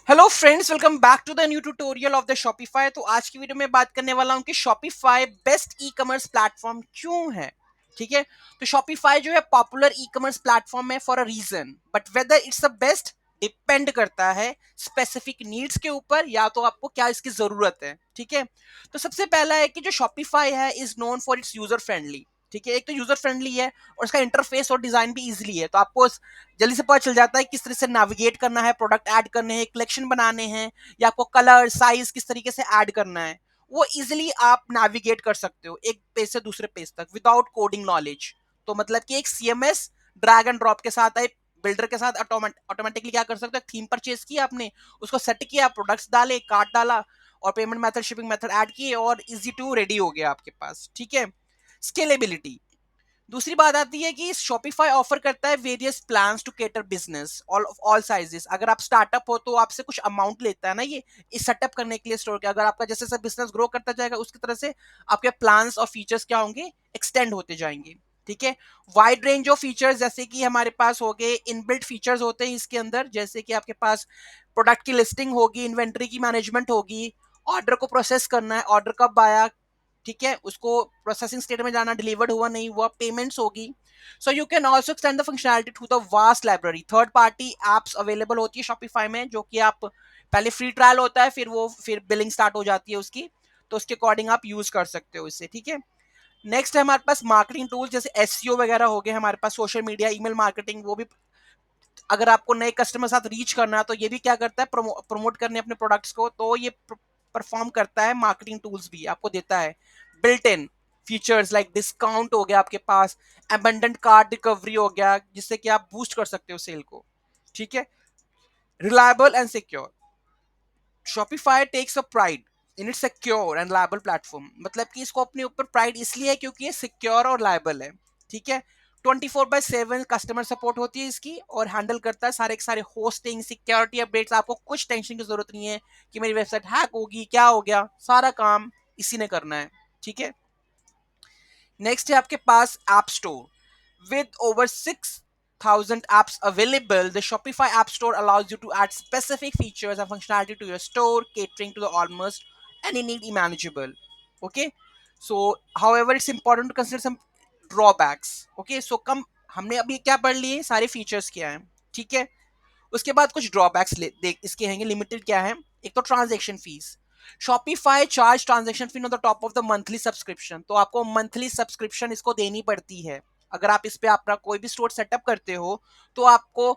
Hello friends, welcome back to the new tutorial of the Shopify. तो आज की video में बात करने वाला हूं कि Shopify best e commerce platform क्यों है। ठीक है, तो शॉपिफाई जो है पॉपुलर ई कॉमर्स प्लेटफॉर्म है for a reason, but whether it's the best depend करता है स्पेसिफिक नीड्स के ऊपर, या तो आपको क्या इसकी जरूरत है। ठीक है, तो सबसे पहला है कि जो शॉपिफाई है is known for its user friendly. ठीक है, एक तो यूजर फ्रेंडली है और उसका इंटरफेस और डिजाइन भी इजीली है, तो आपको जल्दी से पता चल जाता है किस तरह से नेविगेट करना है, प्रोडक्ट ऐड करने हैं, कलेक्शन बनाने हैं, या आपको कलर साइज किस तरीके से ऐड करना है, वो इजिली आप नेविगेट कर सकते हो एक पेज से दूसरे पेज तक विदाउट कोडिंग नॉलेज। तो मतलब कि एक सीएमएस ड्रैग एंड ड्रॉप के साथ, एक बिल्डर के साथ ऑटोमेटिकली क्या कर सकते हो, थीम परचेज किया आपने, उसको सेट किया, प्रोडक्ट्स डाले, कार्ट डाला और payment method shipping method add किए और इजी टू रेडी हो गया आपके पास। ठीक है, स्केलेबिलिटी। दूसरी बात आती है कि शॉपिफाई ऑफर करता है various plans to cater business all sizes. अगर आप स्टार्टअप हो तो आपसे कुछ अमाउंट लेता है ना ये इस सेटअप करने के लिए स्टोर के। अगर आपका जैसे जैसे बिजनेस ग्रो करता जाएगा उसकी तरह से आपके प्लान्स और फीचर्स क्या होंगे, एक्सटेंड होते जाएंगे। ठीक है, वाइड रेंज ऑफ फीचर्स, जैसे कि हमारे पास हो गए इनबिल्ट फीचर्स होते हैं इसके अंदर, जैसे कि आपके पास प्रोडक्ट की लिस्टिंग होगी, इन्वेंट्री की मैनेजमेंट होगी, ऑर्डर को प्रोसेस करना है, ऑर्डर कब आया, ठीक है, उसको प्रोसेसिंग स्टेट में जाना, डिलीवर्ड हुआ नहीं हुआ, पेमेंट्स होगी। So you can also extend the functionality to the vast library. Third party apps available होती है शॉपिफाई में, जो कि आप पहले फ्री ट्रायल होता है, फिर बिलिंग स्टार्ट हो जाती है उसकी, तो उसके अकॉर्डिंग आप यूज कर सकते हो इससे। ठीक है, नेक्स्ट है हमारे पास मार्केटिंग टूल, जैसे एसईओ वगैरह हो गए हमारे पास, सोशल मीडिया, ईमेल मार्केटिंग, वो भी अगर आपको नए कस्टमर साथ रीच करना है तो ये भी क्या करता है, प्रमोट करने अपने प्रोडक्ट्स को, तो ये परफॉर्म करता है। मार्केटिंग टूल्स भी आपको देता है, built in features like discount हो गया आपके पास, अबंडेंट कार्ड रिकवरी हो गया, जिससे कि आप बूस्ट कर सकते हो सेल को। ठीक है, reliable and secure. Shopify takes a pride in its secure and liable platform. मतलब कि इसको अपने ऊपर प्राइड इसलिए है क्योंकि ये सिक्योर और लायबल है। ठीक है, 24/7 कस्टमर सपोर्ट होती है इसकी, और हैंडल करता है सारे के सारे होस्टिंग, सिक्योरिटी अपडेट्स। आपको कुछ टेंशन की जरूरत नहीं है कि मेरी वेबसाइट हैक होगी, क्या हो गया, सारा काम इसी ने करना है। ठीक है, नेक्स्ट है आपके पास app store. with over 6,000 apps available, the Shopify App Store allows you to add specific features and functionality to your store, catering to the almost any need imaginable. Okay, so however, it's important to consider some drawbacks. Okay, so कम हमने अभी क्या पढ़ लिए, सारे features क्या हैं। ठीक है, उसके बाद कुछ ड्रॉबैक्स देख इसके हैं। लिमिटेड क्या है, एक तो transaction fees. Shopify charge transaction fee on the top of the monthly subscription, तो आपको मंथली सब्सक्रिप्शन इसको देनी पड़ती है। अगर आप इस पे अपना कोई भी स्टोर सेटअप करते हो तो आपको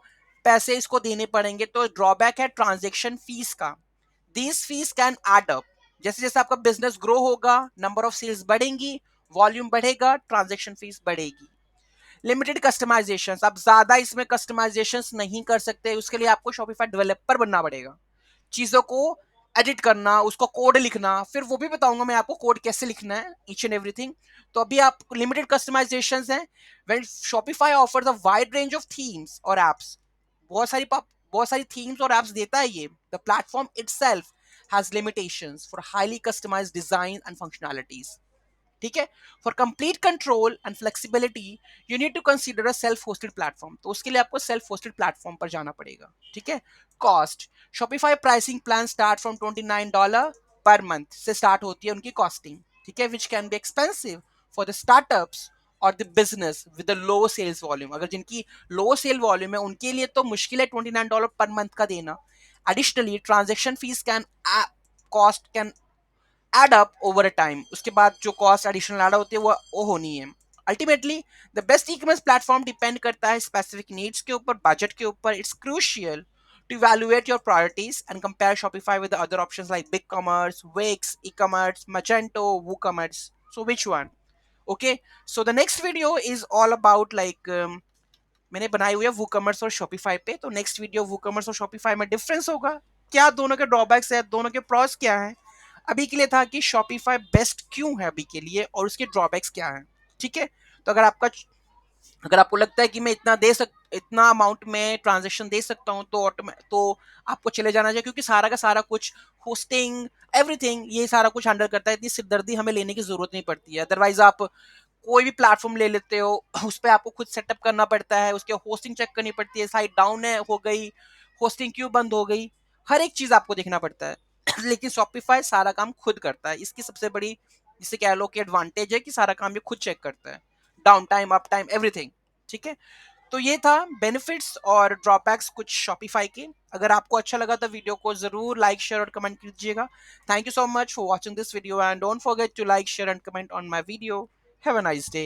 पैसे इसको देने पड़ेंगे, तो ड्रॉबैक है ट्रांजेक्शन फीस का। These fees can add up, जैसे जैसे आपका बिजनेस ग्रो होगा, नंबर ऑफ सेल्स बढ़ेंगी, वॉल्यूम बढ़ेगा, ट्रांजेक्शन फीस बढ़ेगी। लिमिटेड कस्टमाइजेशन, आप ज्यादा इसमें कस्टमाइजेशन नहीं कर सकते, उसके लिए आपको शॉपिफाई डेवलपर बनना पड़ेगा। चीजों को एडिट करना, उसको कोड लिखना, फिर वो भी बताऊंगा मैं आपको कोड कैसे लिखना है, ईच एंड एवरीथिंग। तो अभी आप लिमिटेड कस्टमाइजेशन हैं। When Shopify offers a wide range of themes और एप्स, बहुत सारी थीम्स और एप्स देता है ये। The platform itself has limitations for highly customized design and functionalities. ठीक है, for complete control and flexibility you need to consider a self hosted platform, तो उसके लिए आपको सेल्फ होस्टेड प्लेटफॉर्म पर जाना पड़ेगा। ठीक है, cost. Shopify pricing plan start from $29 per month से स्टार्ट होती है उनकी कॉस्टिंग। ठीक है, which can be expensive for the startups और the business with the low sales volume. अगर जिनकी लो सेल वॉल्यूम है उनके लिए तो मुश्किल है $29 पर मंथ का देना। Additionally transaction fees can cost can add up over a time, उसके बाद जो कॉस्ट एडिशनल ऐड होती है वो होनी है। Ultimately the best e commerce platform depend करता है स्पेसिफिक नीड्स के ऊपर, बजट के ऊपर। It's crucial to evaluate your priorities and compare Shopify with the other options like BigCommerce, Wix, e-commerce, Magento, WooCommerce. So which one? Okay, so the next video is all about मैंने बनाई हुई है WooCommerce और Shopify पे। तो next video WooCommerce और Shopify में difference होगा, क्या दोनों के ड्रॉबैक्स है, दोनों के प्रॉस क्या है। अभी के लिए था कि Shopify बेस्ट क्यों है अभी के लिए और उसके ड्रॉबैक्स क्या है। ठीक है, तो अगर आपको लगता है कि मैं इतना अमाउंट में ट्रांजेक्शन दे सकता हूँ तो आपको चले जाना चाहिए, क्योंकि सारा का सारा कुछ होस्टिंग एवरीथिंग ये सारा कुछ हैंडल करता है। इतनी सिरदर्दी हमें लेने की जरूरत नहीं पड़ती है। अदरवाइज आप कोई भी प्लेटफॉर्म ले लेते हो, उस पर आपको खुद सेटअप करना पड़ता है, उसके होस्टिंग चेक करनी पड़ती है, साइट डाउन है हो गई, होस्टिंग क्यों बंद हो गई, हर एक चीज आपको देखना पड़ता है। लेकिन शॉपिफाई सारा काम खुद करता है, इसकी सबसे बड़ी जिसे कह लो कि एडवांटेज है कि सारा काम ये खुद चेक करता है, down time, up time, everything. ठीक है, तो ये था बेनिफिट्स और ड्रॉबैक्स कुछ शॉपिफाई के। अगर आपको अच्छा लगा तो वीडियो को जरूर लाइक शेयर और कमेंट कीजिएगा। Thank you so much for watching this video and don't forget to like share and comment on my video. Have a nice day.